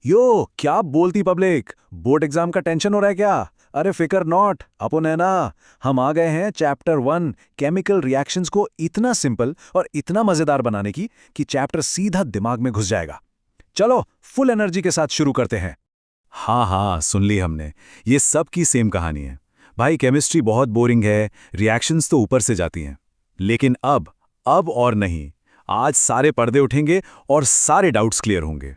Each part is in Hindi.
यो क्या बोलती पब्लिक, बोर्ड एग्जाम का टेंशन हो रहा है क्या? अरे फिकर नॉट, अपन है ना। हम आ गए हैं चैप्टर 1 केमिकल रिएक्शंस को इतना सिंपल और इतना मजेदार बनाने की कि चैप्टर सीधा दिमाग में घुस जाएगा। चलो फुल एनर्जी के साथ शुरू करते हैं। हाँ हाँ, सुन ली हमने। ये सब की सेम कहानी है। भाई केमिस्ट्री बहुत बोरिंग है, रिएक्शंस तो ऊपर से जाती हैं। लेकिन अब और नहीं। आज सारे पर्दे उठेंगे और सारे डाउट्स क्लियर होंगे।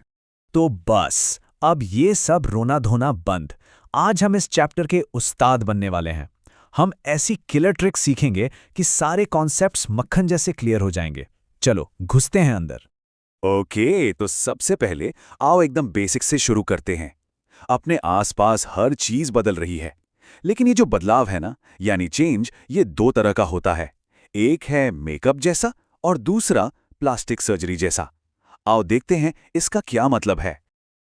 तो बस अब ये सब रोना धोना बंद। आज हम इस चैप्टर के उस्ताद बनने वाले हैं। हम ऐसी किलर ट्रिक सीखेंगे कि सारे कॉन्सेप्ट्स मक्खन जैसे क्लियर हो जाएंगे। चलो घुसते हैं अंदर। ओके, तो सबसे पहले आओ एकदम बेसिक से शुरू करते हैं। अपने आसपास हर चीज बदल रही है, लेकिन ये जो बदलाव है ना, यानी चेंज, ये दो तरह का होता है। एक है मेकअप जैसा और दूसरा प्लास्टिक सर्जरी जैसा। आओ देखते हैं इसका क्या मतलब है।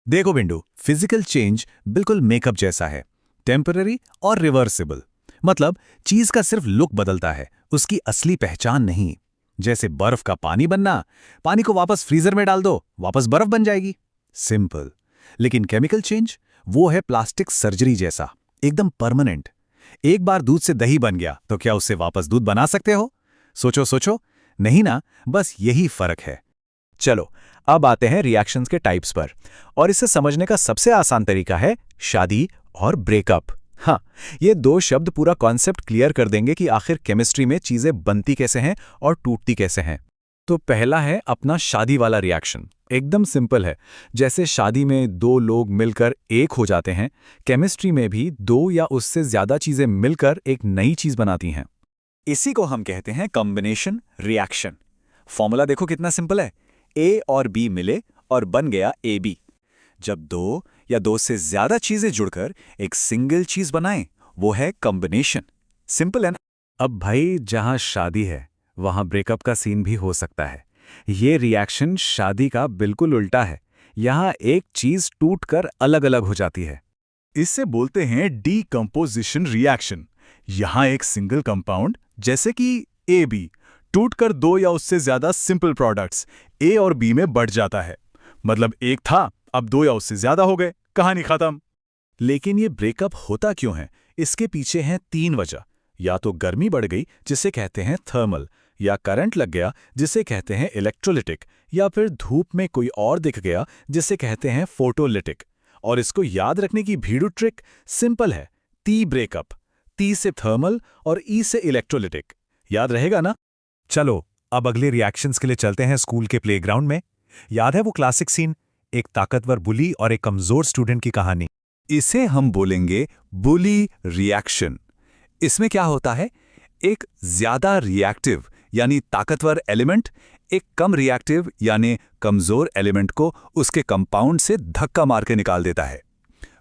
देखो बिंडू, फिजिकल चेंज बिल्कुल मेकअप जैसा है, टेम्पररी और रिवर्सिबल। मतलब चीज का सिर्फ लुक बदलता है, उसकी असली पहचान नहीं। जैसे बर्फ का पानी बनना, पानी को वापस फ्रीजर में डाल दो, वापस बर्फ बन जाएगी, सिंपल। लेकिन केमिकल चेंज वो है प्लास्टिक सर्जरी जैसा, एकदम परमानेंट। एक बार दूध से दही बन गया तो क्या उससे वापस दूध बना सकते हो? सोचो सोचो, नहीं ना। बस यही फर्क है। चलो अब आते हैं रिएक्शंस के टाइप्स पर, और इसे समझने का सबसे आसान तरीका है शादी और ब्रेकअप। हाँ, ये दो शब्द पूरा कॉन्सेप्ट क्लियर कर देंगे कि आखिर केमिस्ट्री में चीजें बनती कैसे हैं और टूटती कैसे हैं। तो पहला है अपना शादी वाला रिएक्शन। एकदम सिंपल है। जैसे शादी में दो लोग मिलकर एक हो जाते हैं, केमिस्ट्री में भी दो या उससे ज्यादा चीजें मिलकर एक नई चीज बनाती हैं। इसी को हम कहते हैं कॉम्बिनेशन रिएक्शन। फॉर्मूला देखो कितना सिंपल है। ए और बी मिले और बन गया ए बी। जब दो या दो से ज्यादा चीजें जुड़कर एक सिंगल चीज बनाएं, वो है कॉम्बिनेशन। सिंपल है ना? अब भाई जहां शादी है वहां ब्रेकअप का सीन भी हो सकता है। ये रिएक्शन शादी का बिल्कुल उल्टा है। यहां एक चीज टूटकर अलग अलग हो जाती है। इससे बोलते हैं डीकंपोजिशन रिएक्शन। यहां एक सिंगल कंपाउंड जैसे कि ए बी टूटकर दो या उससे ज्यादा सिंपल प्रोडक्ट्स ए और बी में बढ़ जाता है। मतलब एक था, अब दो या उससे ज्यादा हो गए, कहानी खत्म। लेकिन ये ब्रेकअप होता क्यों है? इसके पीछे हैं 3 वजह। या तो गर्मी बढ़ गई जिसे कहते हैं थर्मल, या करंट लग गया जिसे कहते हैं इलेक्ट्रोलिटिक, या फिर धूप में कोई और दिख गया जिसे कहते हैं फोटोलिटिक। और इसको याद रखने की भीड़ू ट्रिक सिंपल है। टी ब्रेकअप, टी से थर्मल और ई से इलेक्ट्रोलिटिक। याद रहेगा ना? चलो अब अगले रिएक्शंस के लिए चलते हैं स्कूल के प्लेग्राउंड में। याद है वो क्लासिक सीन, एक ताकतवर बुली और एक कमजोर स्टूडेंट की कहानी? इसे हम बोलेंगे बुली रिएक्शन। इसमें क्या होता है, एक ज्यादा रिएक्टिव यानी ताकतवर एलिमेंट एक कम रिएक्टिव यानी कमजोर एलिमेंट को उसके कंपाउंड से धक्का मार के निकाल देता है।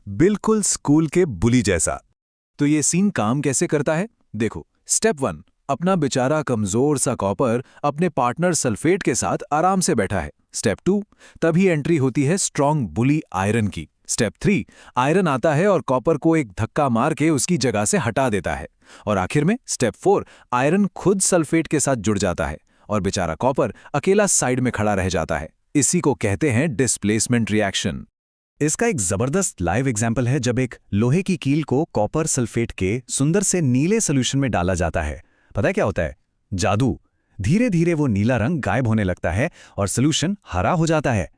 बिल्कुल स्कूल के बुली जैसा। तो ये सीन काम कैसे करता है? देखो, स्टेप 1, अपना बेचारा कमजोर सा कॉपर अपने पार्टनर सल्फेट के साथ आराम से बैठा है। स्टेप 2, तभी एंट्री होती है स्ट्रॉन्ग बुली आयरन की। स्टेप 3, आयरन आता है और कॉपर को एक धक्का मार के उसकी जगह से हटा देता है। और आखिर में स्टेप 4, आयरन खुद सल्फेट के साथ जुड़ जाता है और बेचारा कॉपर अकेला साइड में खड़ा रह जाता है। इसी को कहते हैं डिस्प्लेसमेंट रिएक्शन। इसका एक जबरदस्त लाइव एग्जाम्पल है जब एक लोहे की कील को कॉपर सल्फेट के सुंदर से नीले सोल्यूशन में डाला जाता है। पता है क्या होता है? जादू। धीरे धीरे वो नीला रंग गायब होने लगता है और सोल्यूशन हरा हो जाता है।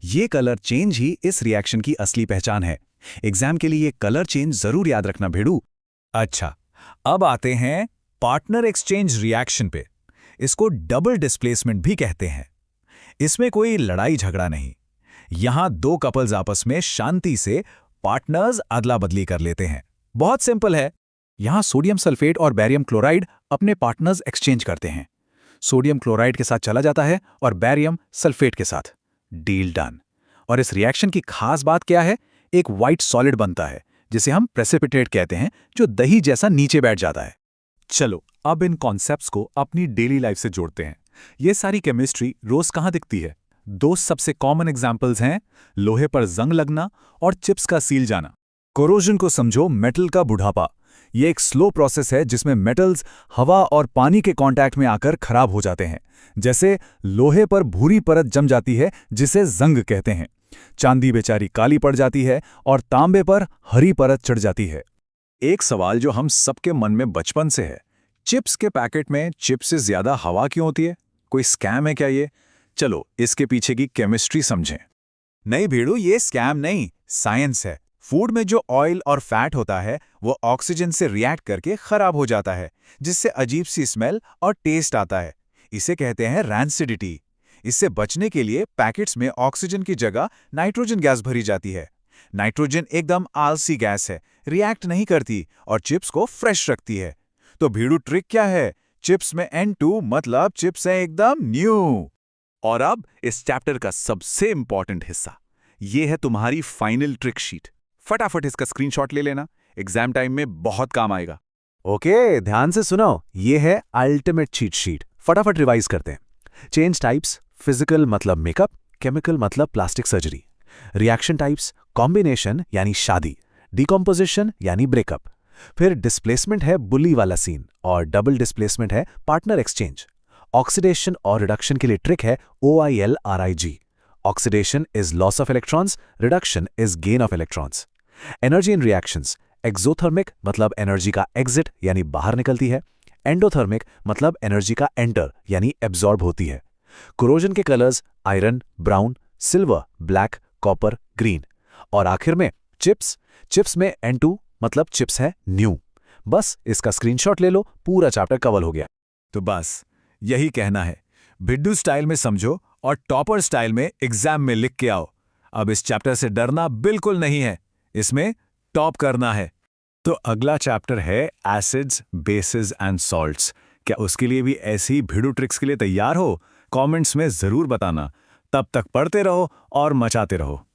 ये कलर चेंज ही इस रिएक्शन की असली पहचान है। एग्जाम के लिए ये कलर चेंज जरूर याद रखना भेड़ू। अच्छा, अब आते हैं पार्टनर एक्सचेंज रिएक्शन पे। इसको डबल डिस्प्लेसमेंट भी कहते हैं। इसमें कोई लड़ाई झगड़ा नहीं। यहां दो कपल्स आपस में शांति से पार्टनर्स अदला बदली कर लेते हैं। बहुत सिंपल है। यहां सोडियम सल्फेट और बैरियम क्लोराइड अपने पार्टनर्स एक्सचेंज करते हैं। सोडियम क्लोराइड के साथ चला जाता है और बैरियम सल्फेट के साथ। Deal done. और इस रिएक्शन की खास बात क्या है? एक व्हाइट सॉलिड बनता है जिसे हम प्रेसिपिटेट कहते हैं, जो दही जैसा नीचे बैठ जाता है। चलो अब इन कॉन्सेप्ट्स को अपनी डेली लाइफ से जोड़ते हैं। ये सारी केमिस्ट्री रोज कहां दिखती है? दो सबसे कॉमन एग्जाम्पल्स हैं, लोहे पर जंग लगना और चिप्स का सील जाना। कोरोजन को समझो मेटल का बुढ़ापा। ये एक स्लो प्रोसेस है जिसमें मेटल्स हवा और पानी के कांटेक्ट में आकर खराब हो जाते हैं। जैसे लोहे पर भूरी परत जम जाती है जिसे जंग कहते हैं। चांदी बेचारी काली पड़ जाती है और तांबे पर हरी परत चढ़ जाती है। एक सवाल जो हम सबके मन में बचपन से है, चिप्स के पैकेट में चिप्स से ज्यादा हवा क्यों होती है? कोई स्कैम है क्या ये? चलो इसके पीछे की केमिस्ट्री समझें। नहीं भीड़ू, ये स्कैम नहीं, साइंस है। फूड में जो ऑयल और फैट होता है वो ऑक्सीजन से रिएक्ट करके खराब हो जाता है, जिससे अजीब सी स्मेल और टेस्ट आता है। इसे कहते हैं रैंसिडिटी। इससे बचने के लिए पैकेट्स में ऑक्सीजन की जगह नाइट्रोजन गैस भरी जाती है। नाइट्रोजन एकदम आलसी गैस है, रिएक्ट नहीं करती और चिप्स को फ्रेश रखती है। तो भीड़ू ट्रिक क्या है? चिप्स में N2 मतलब चिप्स है एकदम न्यू। और अब इस चैप्टर का सबसे इंपॉर्टेंट हिस्सा, ये है तुम्हारी फाइनल ट्रिक शीट। फटाफट इसका स्क्रीनशॉट ले लेना, एग्जाम टाइम में बहुत काम आएगा। ओके, ध्यान से सुनो, ये है अल्टीमेट चीट शीट। फटाफट रिवाइज करते हैं। चेंज टाइप्स, फिजिकल मतलब मेकअप, केमिकल मतलब plastic surgery. Reaction types, combination यानी शादी, डिकॉम्पोजिशन यानी ब्रेकअप। फिर डिस्प्लेसमेंट है बुली वाला सीन और डबल डिस्प्लेसमेंट है पार्टनर एक्सचेंज। ऑक्सीडेशन और रिडक्शन के लिए ट्रिक है OIL-RIG। Oxidation is loss of electrons, reduction is gain of electrons. Energy in reactions, exothermic मतलब एनर्जी का एग्जिट यानी बाहर निकलती है। एंडोथर्मिक मतलब एनर्जी का एंटर यानी एब्जॉर्ब होती है। कोरोजन के colours iron, brown, silver, black, copper, green. और आखिर में चिप्स, चिप्स में N2 मतलब चिप्स है न्यू। बस इसका स्क्रीनशॉट ले लो, पूरा चैप्टर कवर हो गया। तो बस यही कहना है, भिड्डू स्टाइल में समझो और टॉपर स्टाइल में एग्जाम में लिख के आओ। अब इस चैप्टर से डरना बिल्कुल नहीं है, इसमें टॉप करना है। तो अगला चैप्टर है एसिड्स, बेसिस एंड सॉल्ट्स। क्या उसके लिए भी ऐसी ही भिड्डू ट्रिक्स के लिए तैयार हो? कमेंट्स में जरूर बताना। तब तक पढ़ते रहो और मचाते रहो।